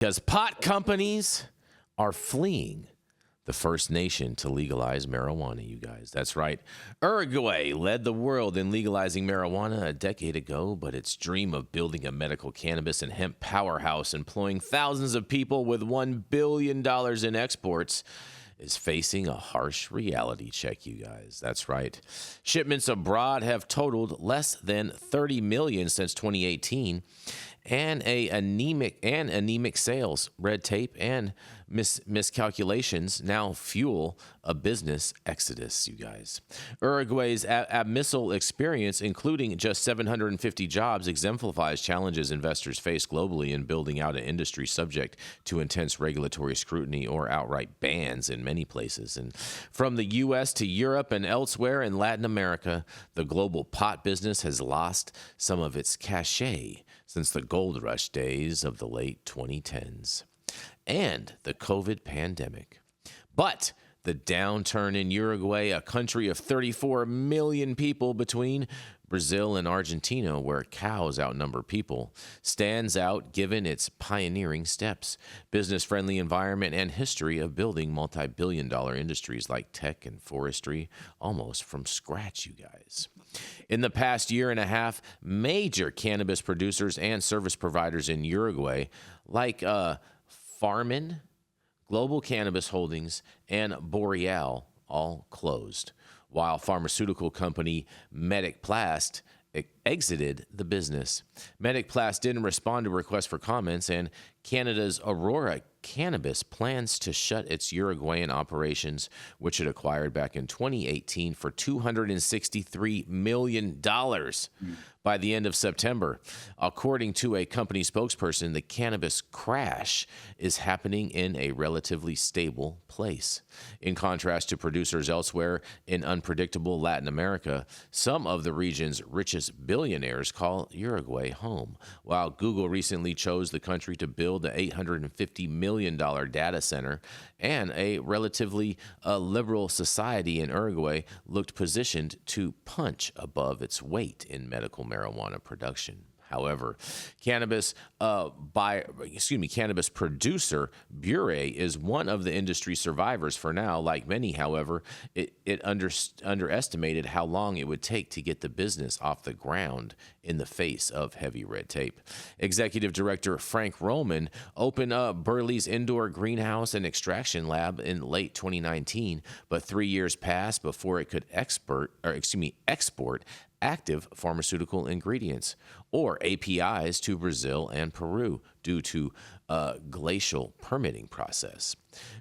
Because pot companies are fleeing the first nation to legalize marijuana, you guys. That's right. Uruguay led the world in legalizing marijuana a decade ago, but its dream of building a medical cannabis and hemp powerhouse employing thousands of people with $1 billion in exports is facing a harsh reality check, you guys. That's right. Shipments abroad have totaled less than 30 million since 2018, and anemic sales, red tape, and miscalculations now fuel a business exodus, you guys. Uruguay's abysmal experience, including just 750 jobs, exemplifies challenges investors face globally in building out an industry subject to intense regulatory scrutiny or outright bans in many places. And from the U.S. to Europe and elsewhere in Latin America, the global pot business has lost some of its cachet since the gold rush days of the late 2010s and the COVID pandemic. But the downturn in Uruguay, a country of 34 million people between Brazil and Argentina, where cows outnumber people, stands out given its pioneering steps, business-friendly environment, and history of building multi-billion-dollar industries like tech and forestry almost from scratch, you guys. In the past year and a half, major cannabis producers and service providers in Uruguay, like Farmin, Global Cannabis Holdings, and Boreal, all closed, while pharmaceutical company Medicplast exited the business. Medicplast didn't respond to requests for comments, and Canada's Aurora Cannabis plans to shut its Uruguayan operations, which it acquired back in 2018 for $263 million by the end of September. According to a company spokesperson, the cannabis crash is happening in a relatively stable place. In contrast to producers elsewhere in unpredictable Latin America, some of the region's richest billionaires call Uruguay home. While Google recently chose the country to build the $850 million data center, and a relatively liberal society in Uruguay looked positioned to punch above its weight in medical marijuana production. However, cannabis producer Bure is one of the industry survivors for now. Like many, however, it underestimated how long it would take to get the business off the ground in the face of heavy red tape. Executive Director Frank Roman opened up Burley's indoor greenhouse and extraction lab in late 2019, but 3 years passed before it could export active pharmaceutical ingredients, or APIs, to Brazil and Peru due to a glacial permitting process.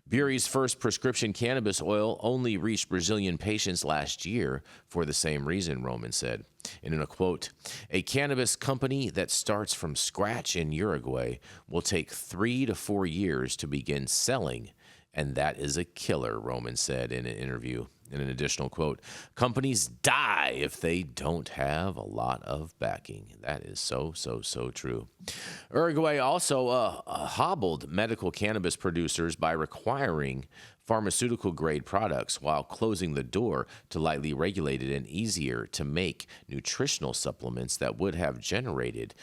Bure's first prescription cannabis oil only reached Brazilian patients last year for the same reason, Roman said. And in a quote, "A cannabis company that starts from scratch in Uruguay will take 3 to 4 years to begin selling, and that is a killer," Roman said in an interview. In an additional quote, "Companies die if they don't have a lot of backing." That is so true. Uruguay also hobbled medical cannabis producers by requiring pharmaceutical-grade products while closing the door to lightly regulated and easier to make nutritional supplements that would have generated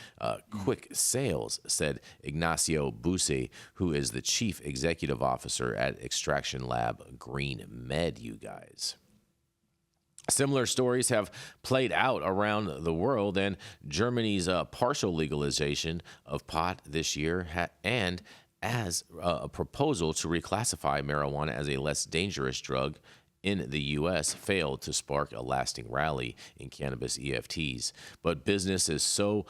quick sales, said Ignacio Buse, who is the chief executive officer at extraction lab Green Med, you guys. Similar stories have played out around the world, and Germany's partial legalization of pot this year and as a proposal to reclassify marijuana as a less dangerous drug in the U.S. failed to spark a lasting rally in cannabis EFTs. But business is so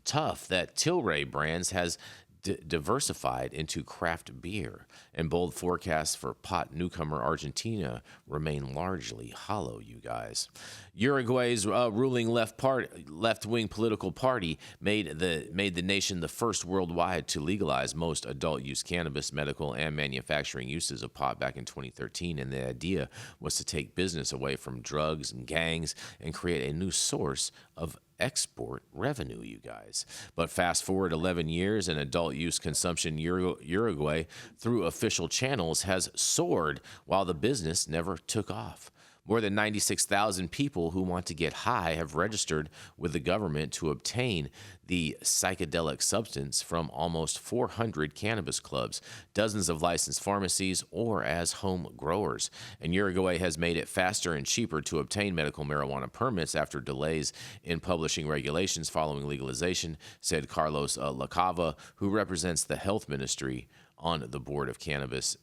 tough that Tilray Brands has diversified into craft beer, and bold forecasts for pot newcomer Argentina remain largely hollow, you guys. Uruguay's ruling left-wing political party made the nation the first worldwide to legalize most adult-use cannabis, medical, and manufacturing uses of pot back in 2013, and the idea was to take business away from drugs and gangs and create a new source of export revenue, you guys. But fast forward 11 years, and adult use consumption Uruguay through official channels has soared while the business never took off. More than 96,000 people who want to get high have registered with the government to obtain the psychedelic substance from almost 400 cannabis clubs, dozens of licensed pharmacies, or as home growers. And Uruguay has made it faster and cheaper to obtain medical marijuana permits after delays in publishing regulations following legalization, said Carlos Lacava, who represents the health ministry on the board of cannabis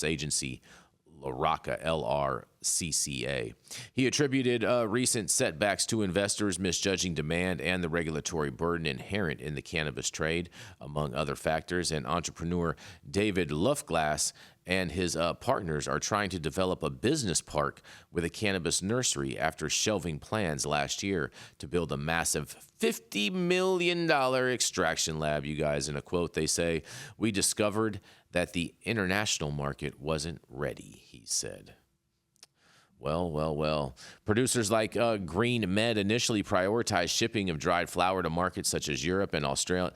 agency LARCA, LRCCA. He attributed recent setbacks to investors misjudging demand and the regulatory burden inherent in the cannabis trade, among other factors. And entrepreneur David Lufglass and his partners are trying to develop a business park with a cannabis nursery after shelving plans last year to build a massive $50 million extraction lab, you guys. In a quote, they say, "We discovered that the international market wasn't ready," he said. Well. Producers like Green Med initially prioritized shipping of dried flower to markets such as Europe and Australia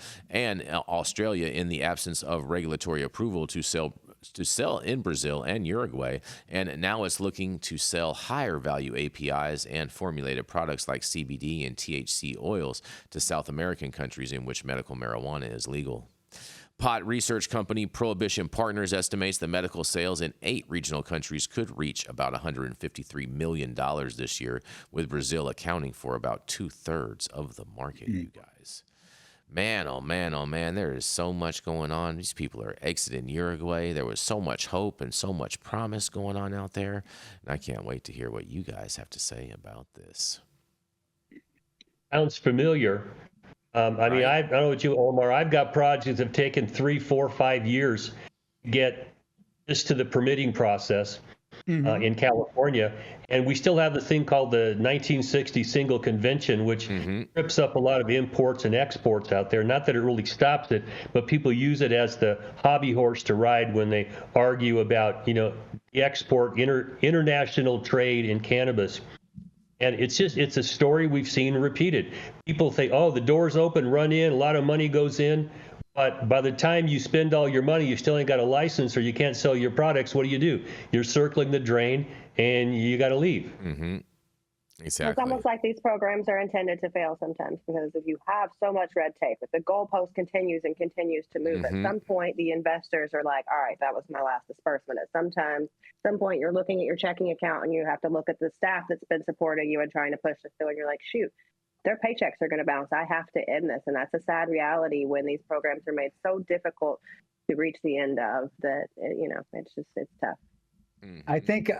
in the absence of regulatory approval to sell in Brazil and Uruguay, and now it's looking to sell higher value APIs and formulated products like CBD and THC oils to South American countries in which medical marijuana is legal. Pot research company Prohibition Partners estimates that medical sales in 8 regional countries could reach about $153 million this year, with Brazil accounting for about 2/3 of the market, you guys. Man, oh man, there is so much going on. These people are exiting Uruguay. There was so much hope and so much promise going on out there. And I can't wait to hear what you guys have to say about this. Sounds familiar. I mean, I don't know what you, Omar, I've got projects that have taken 3, 4, 5 years to get just to the permitting process in California. And we still have the thing called the 1960 Single Convention, which trips up a lot of imports and exports out there. Not that it really stops it, but people use it as the hobby horse to ride when they argue about, the export, international trade in cannabis. And it's a story we've seen repeated. People think, oh, the door's open, run in, a lot of money goes in. But by the time you spend all your money, you still ain't got a license or you can't sell your products. What do? You're circling the drain and you got to leave. Exactly. It's almost like these programs are intended to fail sometimes, because if you have so much red tape, if the goalpost continues and continues to move, at some point the investors are like, all right, that was my last disbursement. At some point you're looking at your checking account and you have to look at the staff that's been supporting you and trying to push this through, and you're like, shoot, their paychecks are going to bounce. I have to end this. And that's a sad reality when these programs are made so difficult to reach the end of that. It's tough. I think,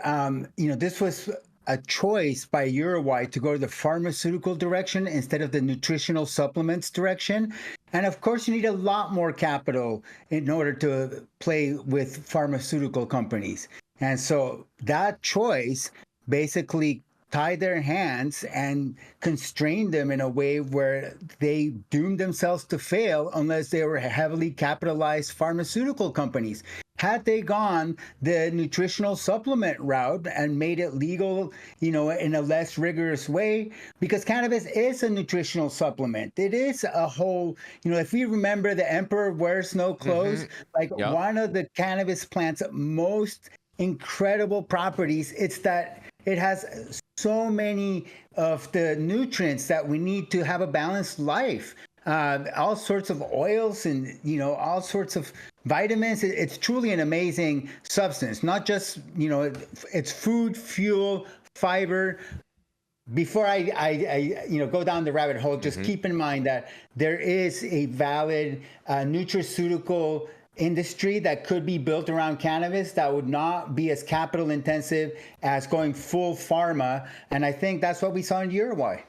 this was a choice by Uruguay to go to the pharmaceutical direction instead of the nutritional supplements direction. And of course, you need a lot more capital in order to play with pharmaceutical companies. And so that choice basically tied their hands and constrained them in a way where they doomed themselves to fail unless they were heavily capitalized pharmaceutical companies. Had they gone the nutritional supplement route and made it legal, in a less rigorous way, because cannabis is a nutritional supplement. It is a whole, if we remember The Emperor Wears No Clothes, one of the cannabis plant's most incredible properties, it's that it has so many of the nutrients that we need to have a balanced life. All sorts of oils and, all sorts of vitamins. It's truly an amazing substance, not just, it's food, fuel, fiber. Before I go down the rabbit hole, just keep in mind that there is a valid nutraceutical industry that could be built around cannabis that would not be as capital intensive as going full pharma. And I think that's what we saw in Uruguay.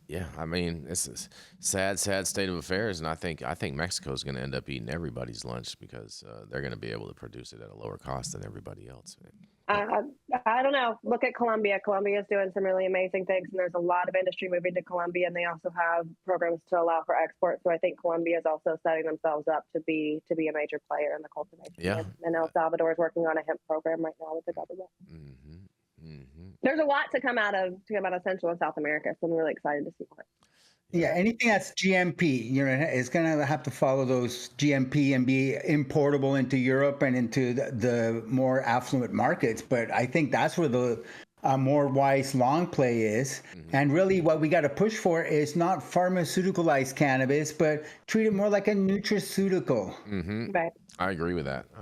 Yeah, I mean, it's a sad state of affairs, and I think Mexico is going to end up eating everybody's lunch because they're going to be able to produce it at a lower cost than everybody else. I don't know. Look at Colombia. Colombia is doing some really amazing things, and there's a lot of industry moving to Colombia, and they also have programs to allow for export. So I think Colombia is also setting themselves up to be a major player in the cultivation. Yeah. And El Salvador is working on a hemp program right now with the government. There's a lot to come out of Central and South America, so I'm really excited to see more. Yeah, anything that's GMP, it's going to have to follow those GMP and be importable into Europe and into the more affluent markets. But I think that's where the more wise long play is. And really what we got to push for is not pharmaceuticalized cannabis, but treat it more like a nutraceutical. Right. I agree with that.